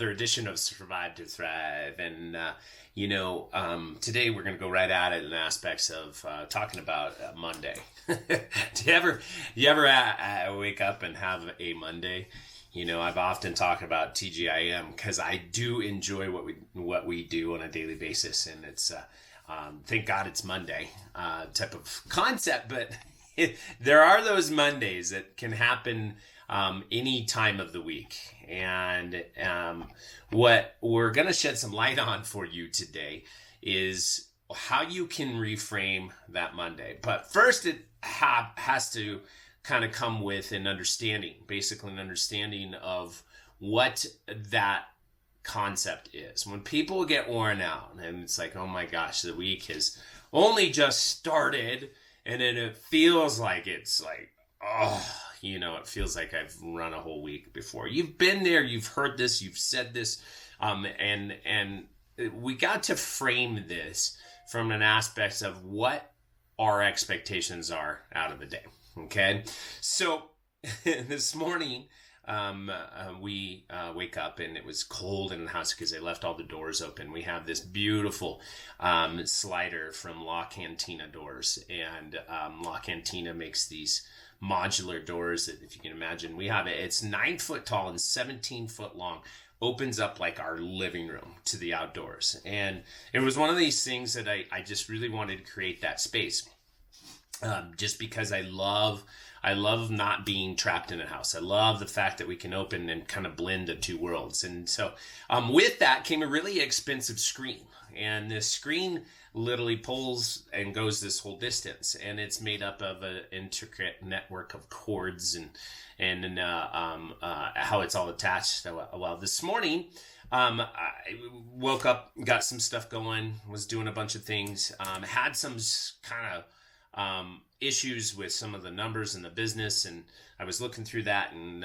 another edition of Survive to Thrive. And, today we're going to go right at it in aspects of talking about Monday. Do you ever wake up and have a Monday? I've often talked about TGIM because I do enjoy what we do on a daily basis. And it's, thank God it's Monday type of concept. But there are those Mondays that can happen any time of the week. And what we're going to shed some light on for you today is how you can reframe that Monday. But first, it has to kind of come with an understanding, basically an understanding of what that concept is. When people get worn out and it's like, oh my gosh, the week has only just started, and then it feels like it's like, it feels like I've run a whole week before. You've been there, you've heard this, you've said this, and we got to frame this from an aspect of what our expectations are out of the day. Okay, so this morning we wake up and it was cold in the house because they left all the doors open. We have this beautiful slider from La Cantina Doors, and La Cantina makes these modular doors that, if you can imagine, we have it. It's 9 foot tall and 17 foot long. Opens up like our living room to the outdoors, and it was one of these things that I just really wanted to create that space. Just because I love not being trapped in a house. I love the fact that we can open and kind of blend the two worlds. And so with that came a really expensive screen. And this screen literally pulls and goes this whole distance. And it's made up of an intricate network of cords and how it's all attached. Well, this morning, I woke up, got some stuff going, was doing a bunch of things, had some kind of issues with some of the numbers in the business, and I was looking through that and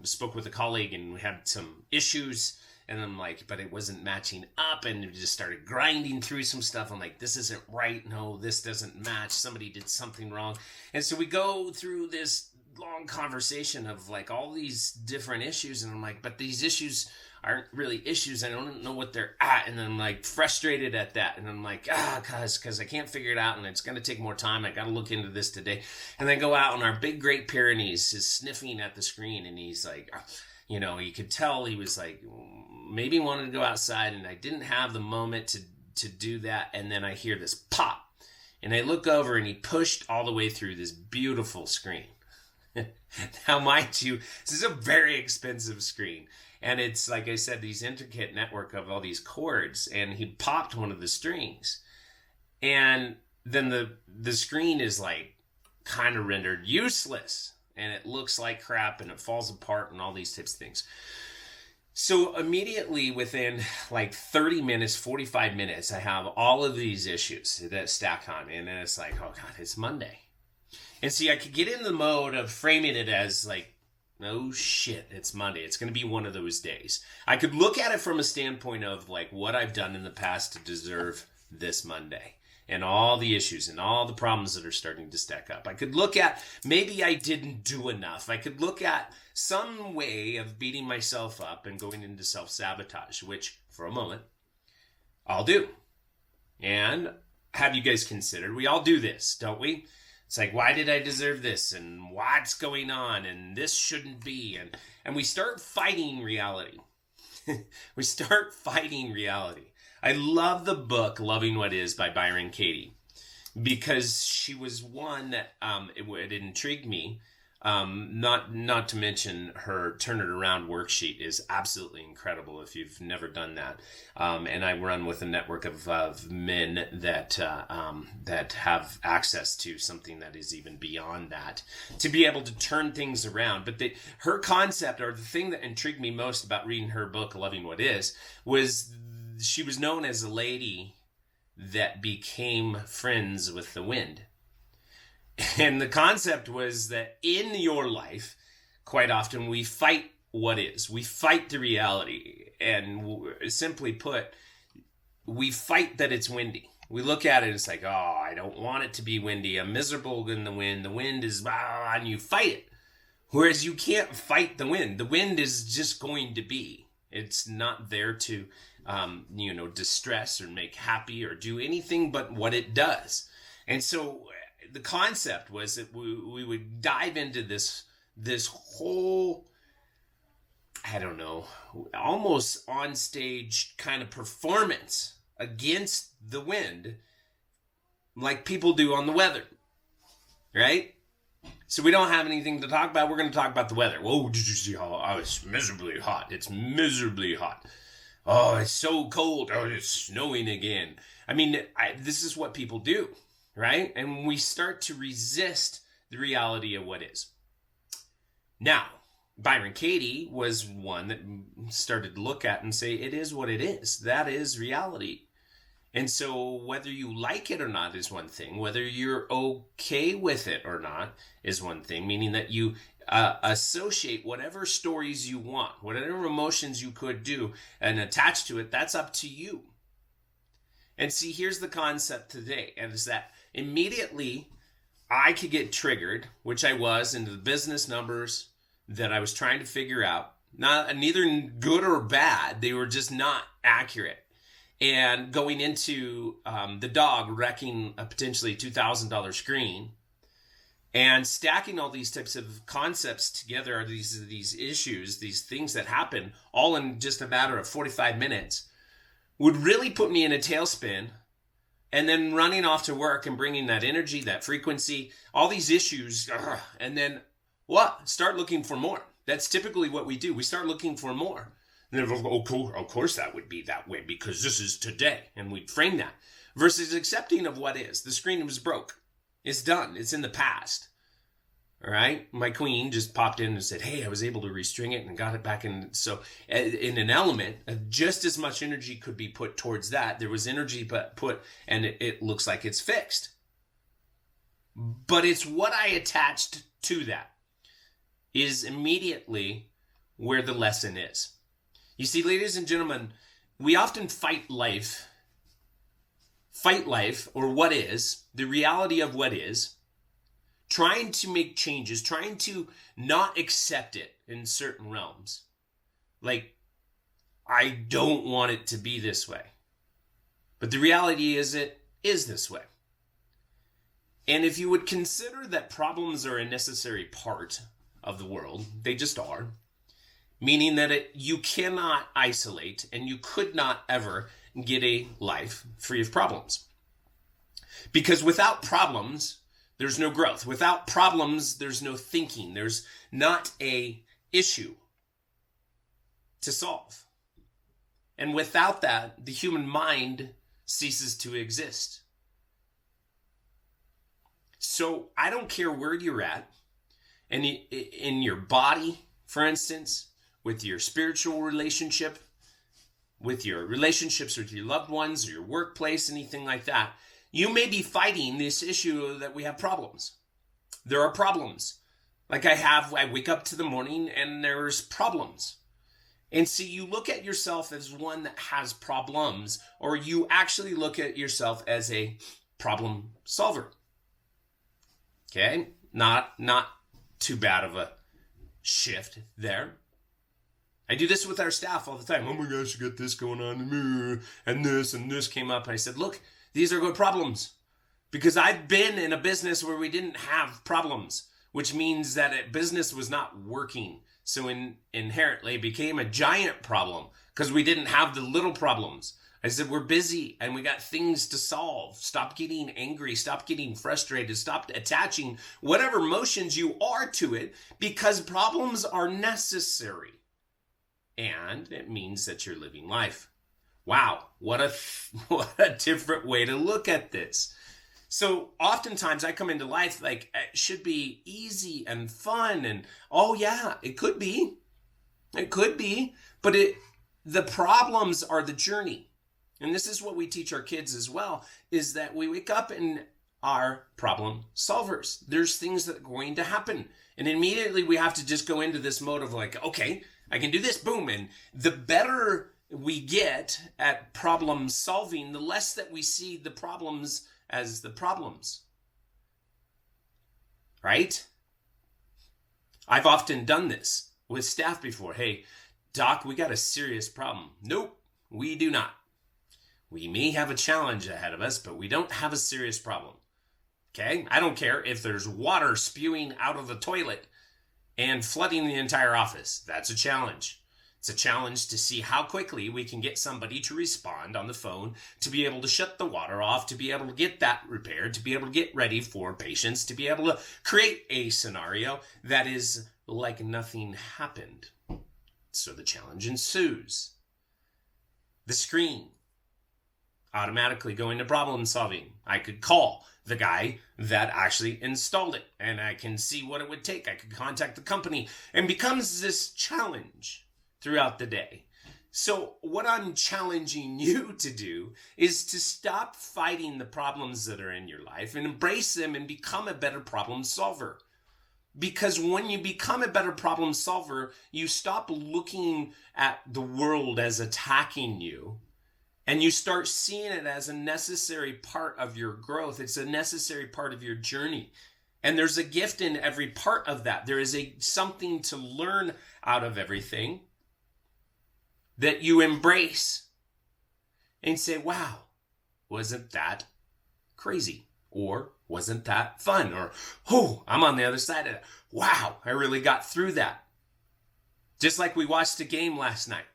spoke with a colleague, and we had some issues, and I'm like, but it wasn't matching up, and we just started grinding through some stuff. I'm like, this isn't right. No, this doesn't match. Somebody did something wrong. And so we go through this long conversation of like all these different issues, and I'm like, but these issues aren't really issues. I don't know what they're at. And I'm like frustrated at that. And I'm like, cause I can't figure it out, and it's going to take more time. I got to look into this today. And then go out, and our big Great Pyrenees is sniffing at the screen. And he's like, you could tell he was like, maybe wanted to go outside, and I didn't have the moment to do that. And then I hear this pop, and I look over, and he pushed all the way through this beautiful screen. Now, mind you, this is a very expensive screen. And it's, like I said, these intricate network of all these cords, and he popped one of the strings. And then the screen is like kind of rendered useless, and it looks like crap, and it falls apart, and all these types of things. So immediately within like 30 minutes, 45 minutes, I have all of these issues that stack on me. And then it's like, oh God, it's Monday. And see, I could get in the mode of framing it as like, oh shit, it's Monday. It's going to be one of those days. I could look at it from a standpoint of like what I've done in the past to deserve this Monday, and all the issues and all the problems that are starting to stack up. I could look at maybe I didn't do enough. I could look at some way of beating myself up and going into self-sabotage, which for a moment I'll do. And have you guys considered, we all do this, don't we? It's like, why did I deserve this? And what's going on? And this shouldn't be. And we start fighting reality. We start fighting reality. I love the book Loving What Is by Byron Katie, because she was one that it intrigued me. Not to mention her Turn It Around worksheet is absolutely incredible if you've never done that. And I run with a network of men that have access to something that is even beyond that, to be able to turn things around. But her concept, or the thing that intrigued me most about reading her book Loving What Is, was she was known as a lady that became friends with the wind. And the concept was that in your life, quite often we fight what is. We fight the reality. And simply put, we fight that it's windy. We look at it and it's like, oh, I don't want it to be windy. I'm miserable in the wind. The wind is, and you fight it. Whereas you can't fight the wind. The wind is just going to be. It's not there to, distress or make happy or do anything but what it does. And so the concept was that we would dive into this whole, I don't know, almost on stage kind of performance against the wind, like people do on the weather, right? So we don't have anything to talk about. We're going to talk about the weather. Whoa, did you see how it's miserably hot? It's miserably hot. Oh, it's so cold. Oh, it's snowing again. I mean, this is what people do, right? And when we start to resist the reality of what is. Now, Byron Katie was one that started to look at and say, it is what it is. That is reality. And so whether you like it or not is one thing. Whether you're okay with it or not is one thing, meaning that you associate whatever stories you want, whatever emotions you could do and attach to it, that's up to you. And see, here's the concept today, and is that immediately I could get triggered, which I was, into the business numbers that I was trying to figure out. Neither good or bad. They were just not accurate. And going into the dog wrecking a potentially $2,000 screen and stacking all these types of concepts together, are these issues, these things that happen all in just a matter of 45 minutes, would really put me in a tailspin. And then running off to work and bringing that energy, that frequency, all these issues, and then what? Start looking for more. That's typically what we do. We start looking for more. And then, of course that would be that way because this is today. And we frame that versus accepting of what is. The screen was broke. It's done. It's in the past. All right. My queen just popped in and said, hey, I was able to restring it and got it back in. So in an element, just as much energy could be put towards that. There was energy put and it looks like it's fixed. But it's what I attached to that is immediately where the lesson is. You see, ladies and gentlemen, we often fight life, or what is, the reality of what is, trying to make changes, trying to not accept it in certain realms. Like, I don't want it to be this way. But the reality is it is this way. And if you would consider that problems are a necessary part of the world, they just are. Meaning that you cannot isolate and you could not ever get a life free of problems. Because without problems, there's no growth. Without problems, there's no thinking. There's not a issue to solve. And without that, the human mind ceases to exist. So I don't care where you're at, and in your body, for instance, with your spiritual relationship, with your relationships with your loved ones or your workplace, anything like that, you may be fighting this issue that we have problems. There are problems. Like I wake up to the morning and there's problems. And so you look at yourself as one that has problems, or you actually look at yourself as a problem solver. Okay? Not too bad of a shift there. I do this with our staff all the time. Oh my gosh, I got this going on, and this came up. And I said, look, these are good problems. Because I've been in a business where we didn't have problems, which means that a business was not working. So inherently it became a giant problem because we didn't have the little problems. I said, we're busy and we got things to solve. Stop getting angry. Stop getting frustrated. Stop attaching whatever emotions you are to it, because problems are necessary. And it means that you're living life. Wow, what a different way to look at this. So oftentimes I come into life like it should be easy and fun, and oh yeah, it could be, but the problems are the journey. And this is what we teach our kids as well, is that we wake up and are problem solvers. There's things that are going to happen. And immediately we have to just go into this mode of like, okay, I can do this, boom. And the better we get at problem solving, the less that we see the problems as the problems. Right? I've often done this with staff before. Hey, Doc, we got a serious problem. Nope, we do not. We may have a challenge ahead of us, but we don't have a serious problem. Okay? I don't care if there's water spewing out of the toilet and flooding the entire office. That's a challenge. It's a challenge to see how quickly we can get somebody to respond on the phone, to be able to shut the water off, to be able to get that repaired, to be able to get ready for patients, to be able to create a scenario that is like nothing happened. So the challenge ensues. The screen automatically going to problem solving. I could call the guy that actually installed it and I can see what it would take. I could contact the company, and becomes this challenge throughout the day. So what I'm challenging you to do is to stop fighting the problems that are in your life and embrace them and become a better problem solver. Because when you become a better problem solver, you stop looking at the world as attacking you, and you start seeing it as a necessary part of your growth. It's a necessary part of your journey. And there's a gift in every part of that. There is something to learn out of everything that you embrace and say, wow, wasn't that crazy? Or wasn't that fun? Or, oh, I'm on the other side of it. Wow, I really got through that. Just like we watched a game last night.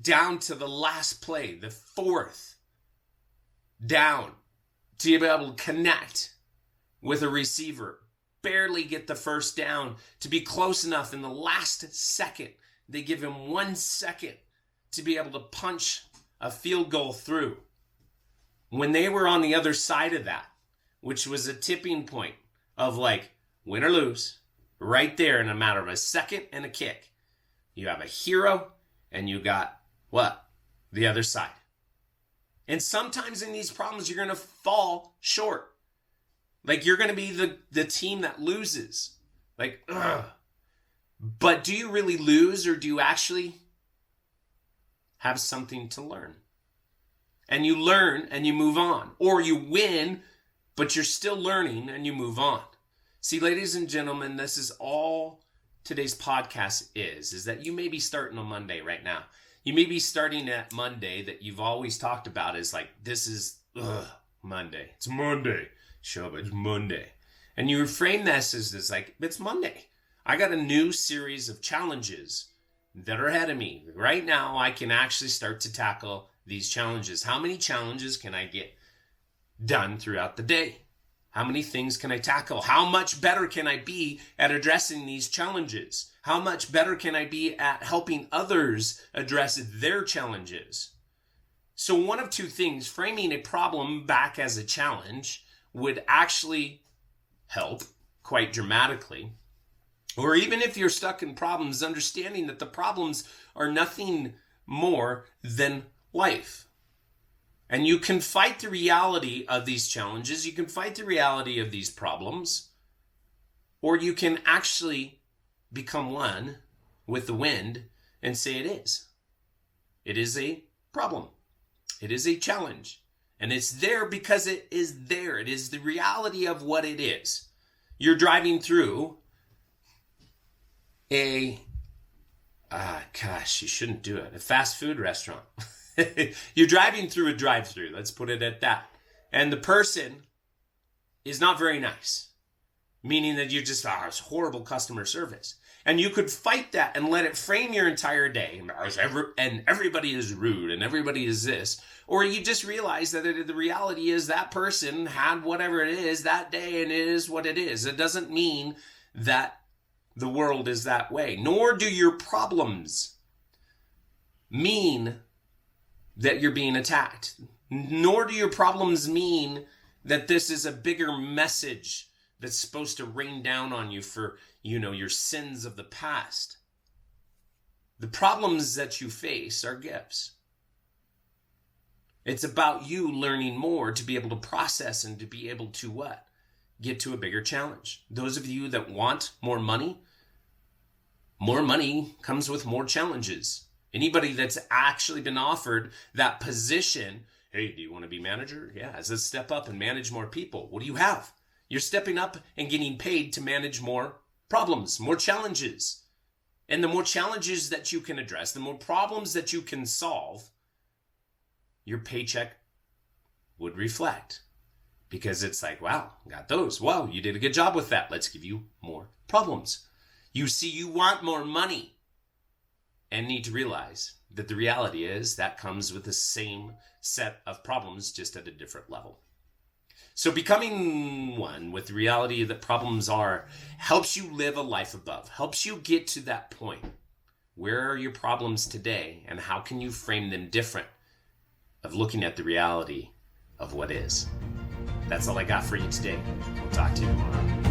Down to the last play, the fourth down, to be able to connect with a receiver, barely get the first down, to be close enough in the last second. They give him 1 second to be able to punch a field goal through. When they were on the other side of that, which was a tipping point of like win or lose, right there in a matter of a second and a kick, you have a hero and you got what? The other side. And sometimes in these problems, you're going to fall short. Like you're going to be the team that loses. Like, ugh. But do you really lose, or do you actually have something to learn? And you learn and you move on. Or you win, but you're still learning and you move on. See, ladies and gentlemen, this is all today's podcast is that you may be starting on Monday right now. You may be starting at Monday that you've always talked about is like, this is Monday. It's Monday. Show up, it's Monday. And you reframe this as like, it's Monday. I got a new series of challenges that are ahead of me. Right now, I can actually start to tackle these challenges. How many challenges can I get done throughout the day? How many things can I tackle? How much better can I be at addressing these challenges? How much better can I be at helping others address their challenges? So one of two things, framing a problem back as a challenge would actually help quite dramatically. Or even if you're stuck in problems, understanding that the problems are nothing more than life. And you can fight the reality of these challenges. You can fight the reality of these problems. Or you can actually become one with the wind and say it is. It is a problem. It is a challenge. And it's there because it is there. It is the reality of what it is. You're driving through you shouldn't do it. A fast food restaurant. You're driving through a drive-through. Let's put it at that. And the person is not very nice. Meaning that you just, it's horrible customer service. And you could fight that and let it frame your entire day. And everybody is rude and everybody is this. Or you just realize that the reality is that person had whatever it is that day and it is what it is. It doesn't mean that the world is that way. Nor do your problems mean that you're being attacked. Nor do your problems mean that this is a bigger message that's supposed to rain down on you for, your sins of the past. The problems that you face are gifts. It's about you learning more to be able to process and to be able to what? Get to a bigger challenge. Those of you that want more money comes with more challenges. Anybody that's actually been offered that position, hey, do you want to be manager? Yeah, let's step up and manage more people. What do you have? You're stepping up and getting paid to manage more problems, more challenges. And the more challenges that you can address, the more problems that you can solve, your paycheck would reflect. Because it's like, wow, got those. Wow, you did a good job with that. Let's give you more problems. You see, you want more money and need to realize that the reality is that comes with the same set of problems, just at a different level. So becoming one with the reality that problems are helps you live a life above, helps you get to that point. Where are your problems today, and how can you frame them different of looking at the reality of what is? That's all I got for you today. We'll talk to you tomorrow.